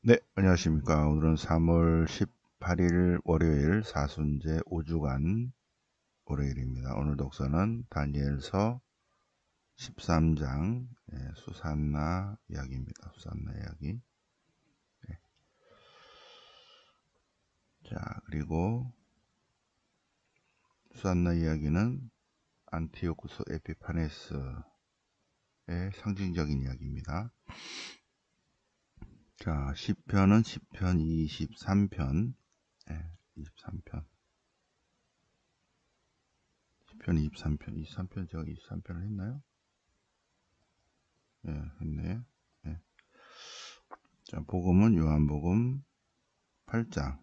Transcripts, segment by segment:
네, 안녕하십니까. 오늘은 3월 18일 월요일 사순제 5주간 월요일입니다. 오늘 독서는 다니엘서 13장 수산나 이야기입니다. 수산나 이야기. 네. 자, 그리고 수산나 이야기는 안티오쿠스 에피파네스의 상징적인 이야기입니다. 자, 시편은 시편 23편. 23편. 시편 23편 제가 23편을 했나요? 예, 했네요. 예. 자, 복음은 요한복음 8장.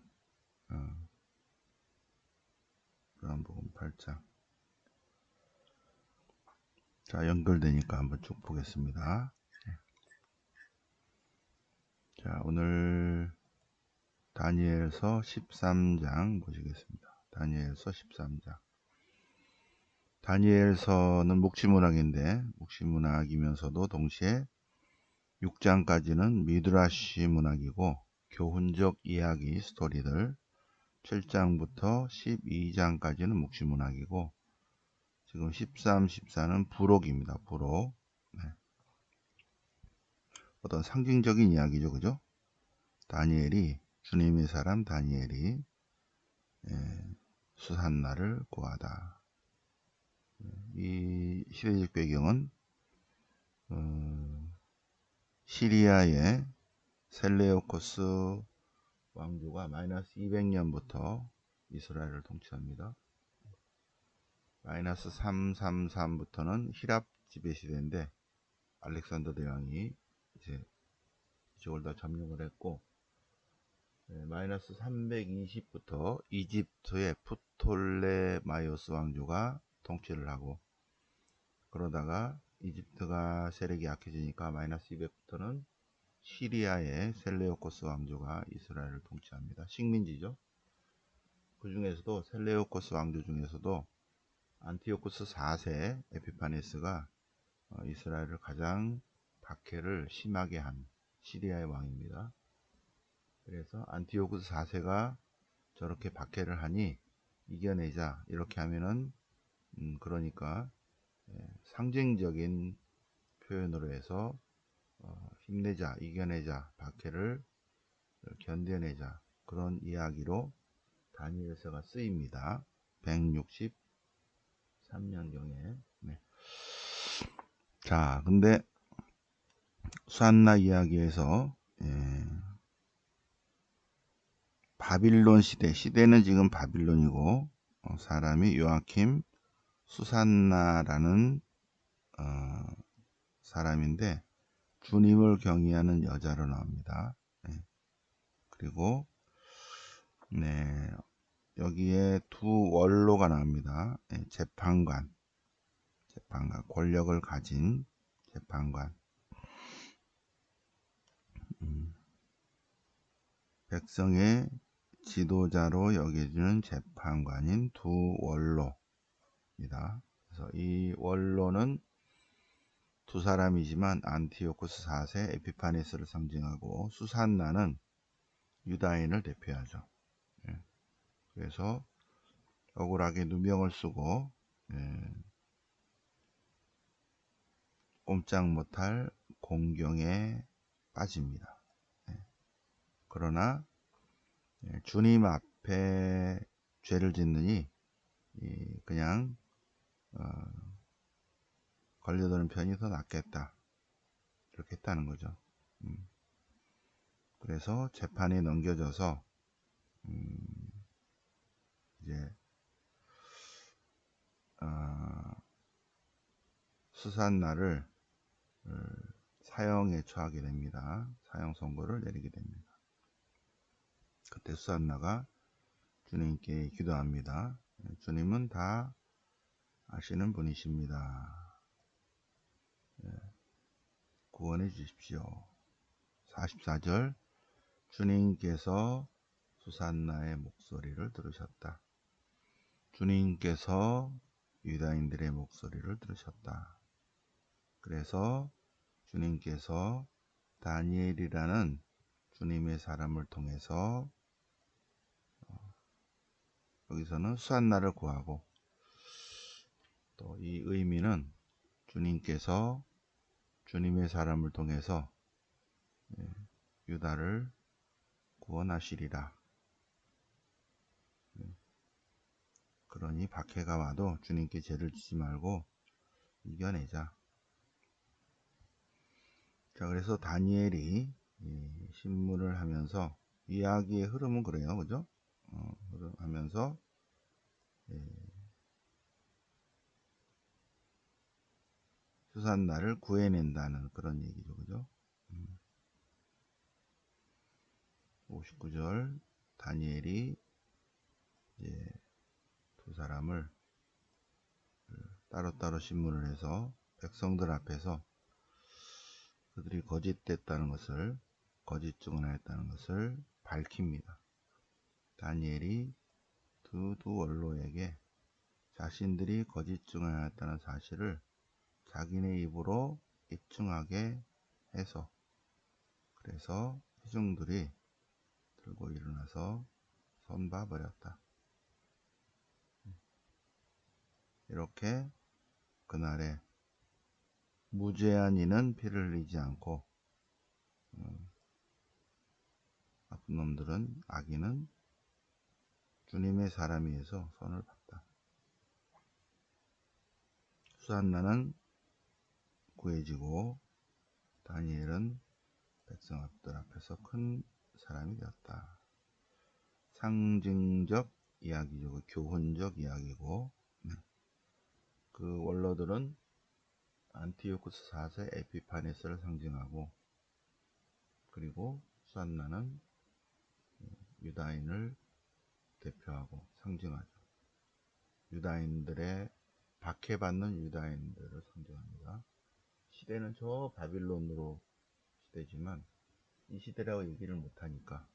요한복음 8장. 자, 연결되니까 한번 쭉 보겠습니다. 자, 오늘 다니엘서 13장 보시겠습니다. 다니엘서 13장. 다니엘서는 묵시문학인데, 묵시문학이면서도 동시에 6장까지는 미드라시 문학이고, 교훈적 이야기 스토리들, 7장부터 12장까지는 묵시문학이고, 지금 13, 14는 부록입니다. 부록. 네. 어떤 상징적인 이야기죠. 그죠? 다니엘이, 주님의 사람 다니엘이 수산나를 구하다. 이 시대적 배경은 시리아의 셀레오코스 왕조가 마이너스 200년부터 이스라엘을 통치합니다. 마이너스 333부터는 히랍 지배 시대인데 알렉산더 대왕이 이제 이쪽을 다 점령을 했고, 마이너스 320부터 이집트의 프톨레마이오스 왕조가 통치를 하고, 그러다가 이집트가 세력이 약해지니까 마이너스 200부터는 시리아의 셀레오코스 왕조가 이스라엘을 통치합니다. 식민지죠. 그 중에서도 셀레오코스 왕조 중에서도 안티오쿠스 4세 에피파네스가 이스라엘을 가장 박해를 심하게 한 시리아의 왕입니다. 그래서 안티오쿠스 4세가 저렇게 박해를 하니 이겨내자, 이렇게 하면은 그러니까 상징적인 표현으로 해서 힘내자, 이겨내자, 박해를 견뎌내자, 그런 이야기로 다니엘서가 쓰입니다. 163년경에. 네. 자, 근데 수산나 이야기에서 바빌론 시대는 지금 바빌론이고, 사람이 요아킴 수산나라는 사람인데 주님을 경외하는 여자로 나옵니다. 그리고 여기에 두 원로가 나옵니다. 재판관, 권력을 가진 재판관, 백성의 지도자로 여겨지는 재판관인 두 원로입니다. 그래서 이 원로는 두 사람이지만 안티오쿠스 4세 에피파네스를 상징하고, 수산나는 유다인을 대표하죠. 그래서 억울하게 누명을 쓰고 꼼짝 못할 공경에 빠집니다. 그러나 주님 앞에 죄를 짓느니 그냥 걸려드는 편이 더 낫겠다, 이렇게 했다는 거죠. 그래서 재판이 넘겨져서 이제 수산나를 사형에 처하게 됩니다. 사형 선고를 내리게 됩니다. 그때 수산나가 주님께 기도합니다. 주님은 다 아시는 분이십니다. 구원해 주십시오. 44절, 주님께서 수산나의 목소리를 들으셨다. 주님께서 유다인들의 목소리를 들으셨다. 그래서 주님께서 다니엘이라는 주님의 사람을 통해서 여기서는 수한나를 구하고, 또 이 의미는 주님께서 주님의 사람을 통해서 유다를 구원하시리라. 그러니 박해가 와도 주님께 죄를 지지 말고 이겨내자. 자, 그래서 다니엘이 신문을 하면서, 이야기의 흐름은 그래요, 그죠? 하면서 수산나를 구해낸다는 그런 얘기죠, 그죠? 59절, 다니엘이 이제 두 사람을 따로따로 신문을 해서 백성들 앞에서 그들이 거짓됐다는 것을, 거짓 증언하였다는 것을 밝힙니다. 다니엘이 두 원로에게 자신들이 거짓 증언하였다는 사실을 자기네 입으로 입증하게 해서, 그래서 회중들이 들고 일어나서 손봐버렸다. 이렇게 그날에 무죄한 이는 피를 흘리지 않고 나쁜 놈들은, 악인은 주님의 사람에 의해서 손을 봤다. 수산나는 구해지고 다니엘은 백성들 앞에서 큰 사람이 되었다. 상징적 이야기죠. 교훈적 이야기고, 그 원로들은 안티오쿠스 4세 에피파네스를 상징하고, 그리고 수산나는 유다인을 대표하고 상징하죠. 유다인들의, 박해받는 유다인들을 상징합니다. 시대는 저 바빌론으로 시대지만 이 시대라고 얘기를 못하니까,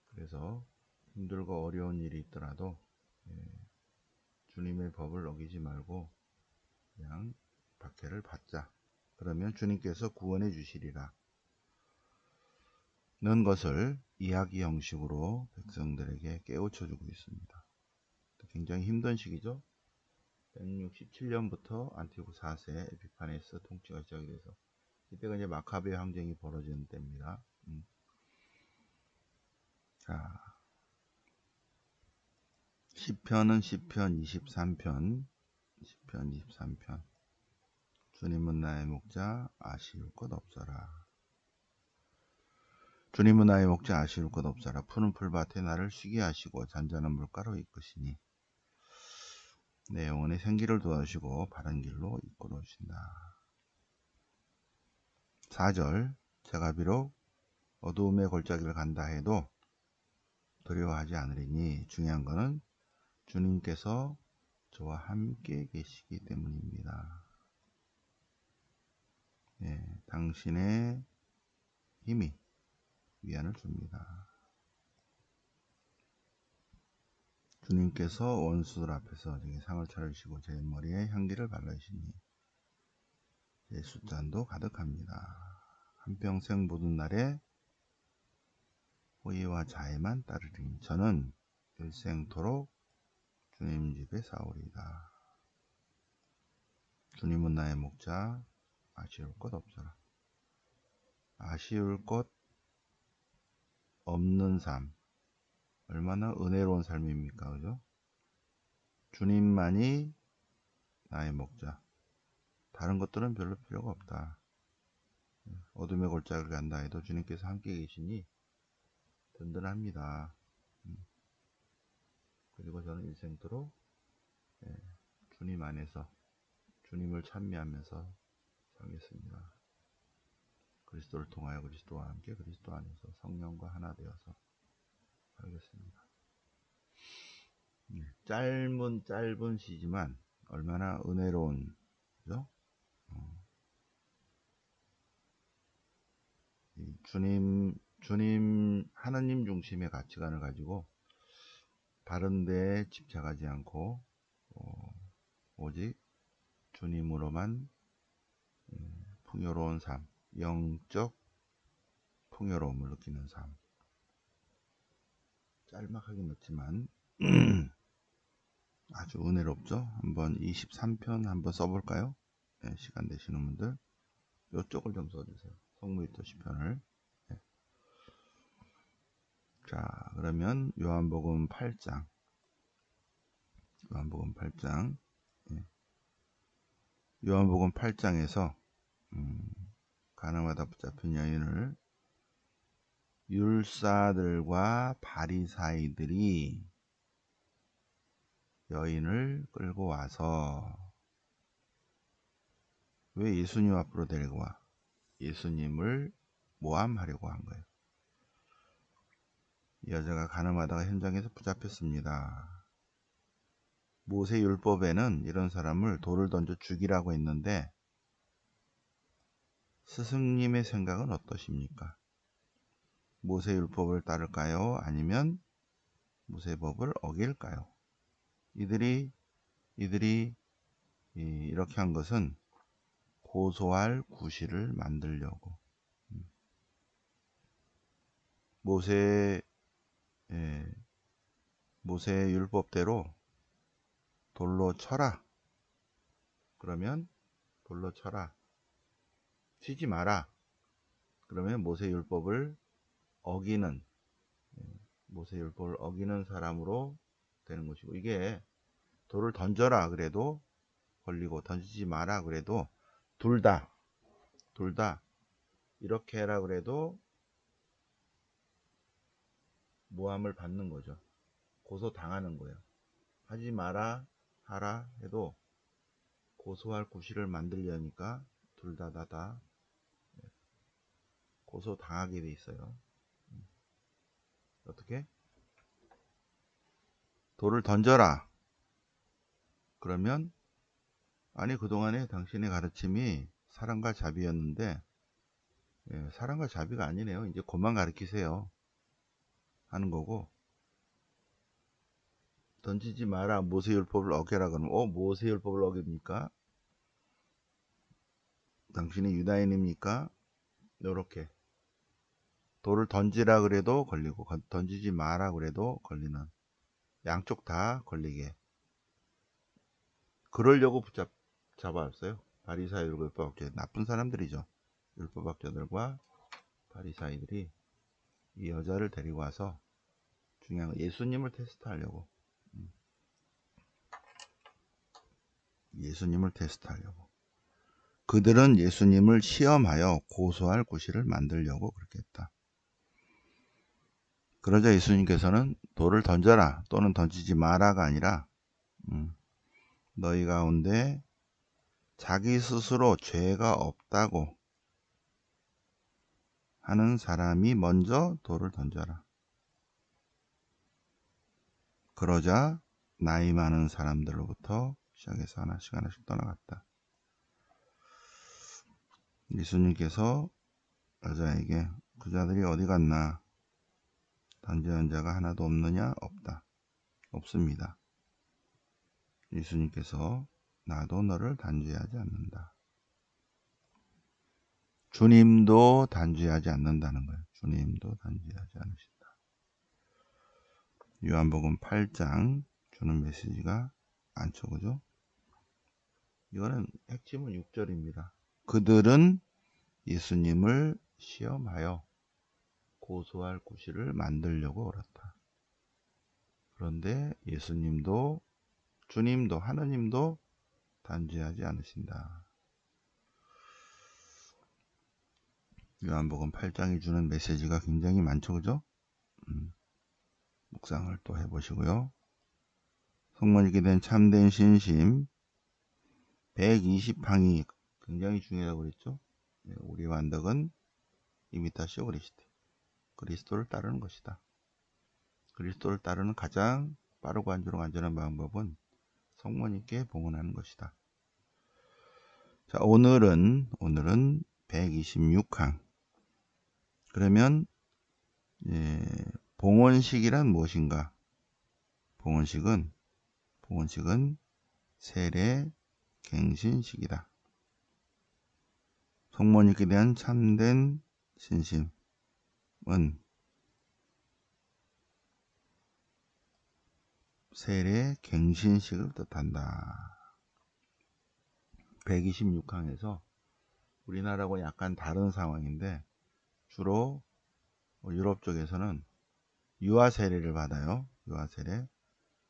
그래서 힘들고 어려운 일이 있더라도 주님의 법을 어기지 말고 그냥 박해를 받자. 그러면 주님께서 구원해 주시리라 는 것을 이야기 형식으로 백성들에게 깨우쳐 주고 있습니다. 굉장히 힘든 시기죠. 167년부터 안티오쿠스 4세 에피파네스 통치가 시작이 돼서, 이때가 이제 마카베 항쟁이 벌어지는 때입니다. 자, 시편은 시편 23편, 주님은 나의 목자, 아쉬울 것 없어라. 주님은 나의 목자, 아쉬울 것 없어라. 푸른 풀밭에 나를 쉬게 하시고 잔잔한 물가로 이끄시니 내 영혼의 생기를 도와주시고 바른 길로 이끌어 주신다. 4절, 제가 비록 어두움의 골짜기를 간다 해도 두려워하지 않으리니, 중요한 것은 주님께서 저와 함께 계시기 때문입니다. 당신의 힘이 위안을 줍니다. 주님께서 원수들 앞에서 상을 차려주시고 제 머리에 향기를 발라주시니 제 숫잔도 가득합니다. 한평생 모든 날에 호의와 자애만 따르리니 저는 일생토록 주님 집에 사오리이다. 주님은 나의 목자, 아쉬울 것 없어라. 아쉬울 것 없는 삶, 얼마나 은혜로운 삶입니까, 그죠? 주님만이 나의 목자, 다른 것들은 별로 필요가 없다. 어둠의 골짜기를 간다 해도 주님께서 함께 계시니 든든합니다. 그리고 저는 일생토록 주님 안에서, 주님을 찬미하면서 살겠습니다. 그리스도를 통하여 그리스도와 함께 그리스도 안에서 성령과 하나 되어서 살겠습니다. 짧은 시지만 얼마나 은혜로운, 그죠? 주님 하나님 중심의 가치관을 가지고 다른 데에 집착하지 않고 오직 주님으로만 풍요로운 삶, 영적 풍요로움을 느끼는 삶. 짤막하긴 했지만 아주 은혜롭죠. 한번 23편 한번 써볼까요? 네, 시간 되시는 분들 이쪽을 좀 써주세요. 성무일도 시편을. 네. 자, 그러면 요한복음 8장. 요한복음 8장. 네. 요한복음 8장에서 가늠하다 붙잡힌 여인을 율사들과 바리사이들이 여인을 끌고 와서 왜 예수님 앞으로 데리고 와? 예수님을 모함하려고 한 거예요. 이 여자가 가늠하다가 현장에서 붙잡혔습니다. 모세 율법에는 이런 사람을 돌을 던져 죽이라고 했는데 스승님의 생각은 어떠십니까? 모세 율법을 따를까요? 아니면 모세법을 어길까요? 이들이 이렇게 한 것은 고소할 구실을 만들려고. 모세 율법대로 돌로 쳐라. 그러면 돌로 쳐라. 치지 마라. 그러면 모세 율법을 어기는 사람으로 되는 것이고, 이게 돌을 던져라 그래도 걸리고 던지지 마라 그래도 둘 다 이렇게 해라 그래도 모함을 받는 거죠. 고소 당하는 거예요. 하지 마라 하라 해도 고소할 구실을 만들려니까 둘 다 고소 당하게 돼 있어요. 어떻게? 돌을 던져라. 그러면 아니 그동안에 당신의 가르침이 사랑과 자비였는데 사랑과 자비가 아니네요. 이제 그만 가르치세요 하는 거고, 던지지 마라 모세율법을 어겨라 그러면 모세율법을 어깁니까? 당신이 유다인입니까? 요렇게 돌을 던지라 그래도 걸리고 던지지 마라 그래도 걸리는, 양쪽 다 걸리게 그러려고 잡아왔어요. 바리사이들과 율법학자, 나쁜 사람들이죠. 율법학자들과 바리사이들이 이 여자를 데리고 와서 중요한 건 예수님을 테스트하려고. 예수님을 테스트하려고. 그들은 예수님을 시험하여 고소할 구실을 만들려고 그렇게 했다. 그러자 예수님께서는 돌을 던져라 또는 던지지 마라가 아니라 너희 가운데 자기 스스로 죄가 없다고 하는 사람이 먼저 돌을 던져라. 그러자 나이 많은 사람들로부터 시작해서 하나씩 떠나갔다. 예수님께서 여자에게 그 자들이 어디 갔나? 단죄한 자가 하나도 없느냐? 없다. 없습니다. 예수님께서 나도 너를 단죄하지 않는다. 주님도 단죄하지 않는다는 거예요. 주님도 단죄하지 않으신다. 요한복음 8장 주는 메시지가 많죠, 그죠? 이거는 핵심은 6절입니다. 그들은 예수님을 시험하여 고소할 구실을 만들려고 옳았다. 그런데 예수님도 주님도 하느님도 단죄하지 않으신다. 요한복음 8장이 주는 메시지가 굉장히 많죠, 그죠? 묵상을 또 해보시고요. 성문 읽게 된 참된 신심 120항이 굉장히 중요하다고 그랬죠. 우리 완덕은 이미타시오 그리스도, 그리스도를 따르는 것이다. 그리스도를 따르는 가장 빠르고 안전한 방법은 성모님께 봉헌하는 것이다. 자, 오늘은 126항. 그러면 봉헌식이란 무엇인가? 봉헌식은 세례 갱신식이다. 성모님께 대한 참된 신심은 세례 갱신식을 뜻한다. 126항에서 우리나라하고 약간 다른 상황인데 주로 유럽 쪽에서는 유아 세례를 받아요. 유아 세례.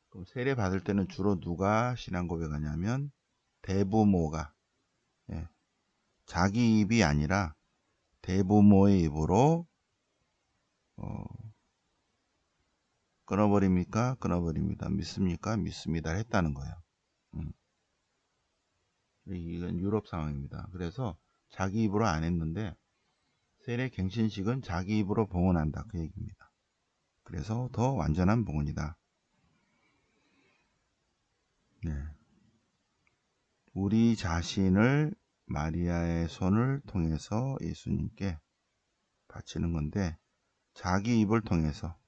그럼 세례 받을 때는 주로 누가 신앙 고백하냐면 대부모가, 예, 자기 입이 아니라 대부모의 입으로 끊어버립니까? 끊어버립니다. 믿습니까? 믿습니다. 했다는 거예요. 이건 유럽 상황입니다. 그래서 자기 입으로 안 했는데 세례 갱신식은 자기 입으로 봉헌한다. 그 얘기입니다. 그래서 더 완전한 봉헌이다. 네. 우리 자신을 마리아의 손을 통해서 예수님께 바치는 건데 자기 입을 통해서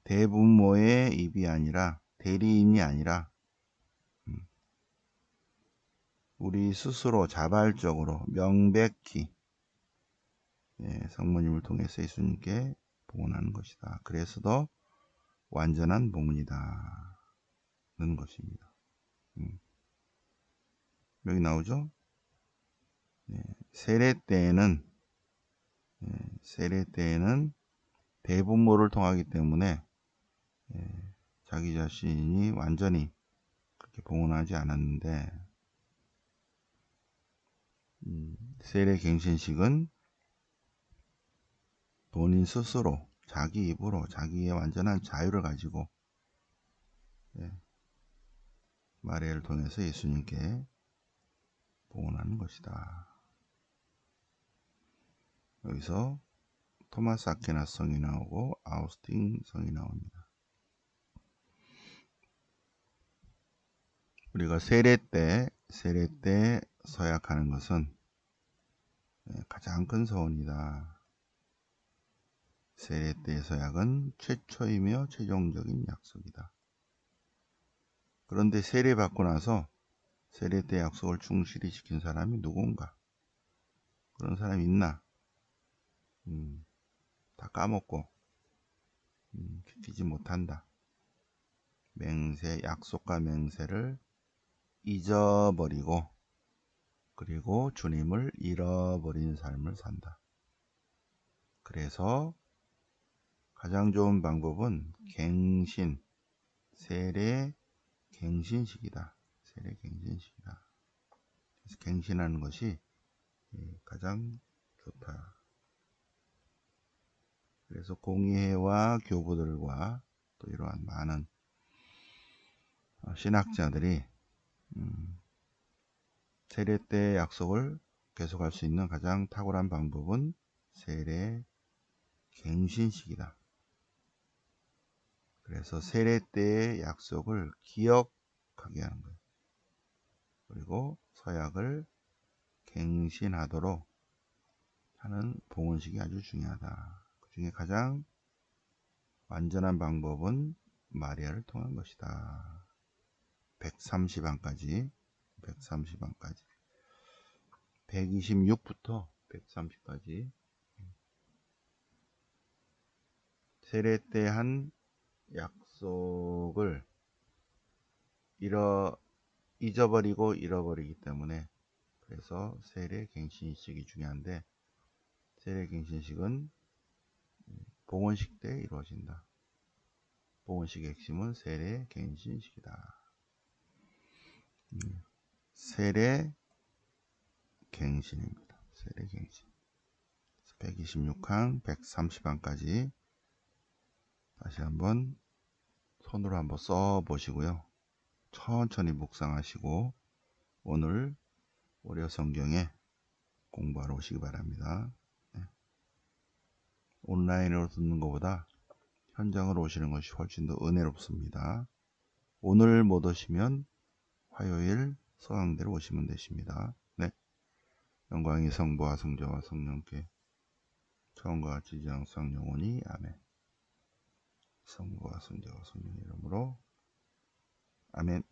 대부모의 입이 아니라 대리인이 아니라 우리 스스로 자발적으로 명백히, 예, 성모님을 통해서 예수님께 봉헌하는 것이다. 그래서 더 완전한 봉헌이다 는 것입니다. 여기 나오죠? 예, 세례 때에는 대부모를 통하기 때문에 자기 자신이 완전히 그렇게 봉헌하지 않았는데 세례 갱신식은 본인 스스로 자기 입으로 자기의 완전한 자유를 가지고 마리아를 통해서 예수님께 봉헌하는 것이다. 여기서 토마스 아퀴나스 성이 나오고 아우스틴 성이 나옵니다. 우리가 세례 때 서약하는 것은 가장 큰 서원이다. 세례 때 서약은 최초이며 최종적인 약속이다. 그런데 세례 받고 나서 세례 때 약속을 충실히 지킨 사람이 누군가? 그런 사람이 있나? 다 까먹고 지키지 못한다. 약속과 맹세를 잊어버리고 그리고 주님을 잃어버린 삶을 산다. 그래서 가장 좋은 방법은 세례 갱신식이다. 세례 갱신식이다. 그래서 갱신하는 것이 가장 좋다. 그래서 공의회와 교부들과 또 이러한 많은 신학자들이 세례 때 약속을 계속할 수 있는 가장 탁월한 방법은 세례 갱신식이다. 그래서 세례 때의 약속을 기억하게 하는 거예요. 그리고 서약을 갱신하도록 하는 봉헌식이 아주 중요하다. 그 중에 가장 완전한 방법은 마리아를 통한 것이다. 130항까지 126부터 130까지 세례 때 한 약속을 잊어버리고 잃어버리기 때문에 그래서 세례 갱신식이 중요한데 세례 갱신식은 봉헌식 때 이루어진다. 봉헌식의 핵심은 세례 갱신식이다. 세례 갱신입니다. 세례 갱신. 126항, 130항까지 다시 한번 손으로 한번 써 보시고요. 천천히 묵상하시고 오늘 월요 성경에 공부하러 오시기 바랍니다. 온라인으로 듣는 것보다 현장으로 오시는 것이 훨씬 더 은혜롭습니다. 오늘 못 오시면 화요일 서강대로 오시면 되십니다. 네, 영광이 성부와 성자와 성령께 처음과 같이 이제 항상 영원히 아멘. 성부와 성자와 성령의 이름으로 아멘.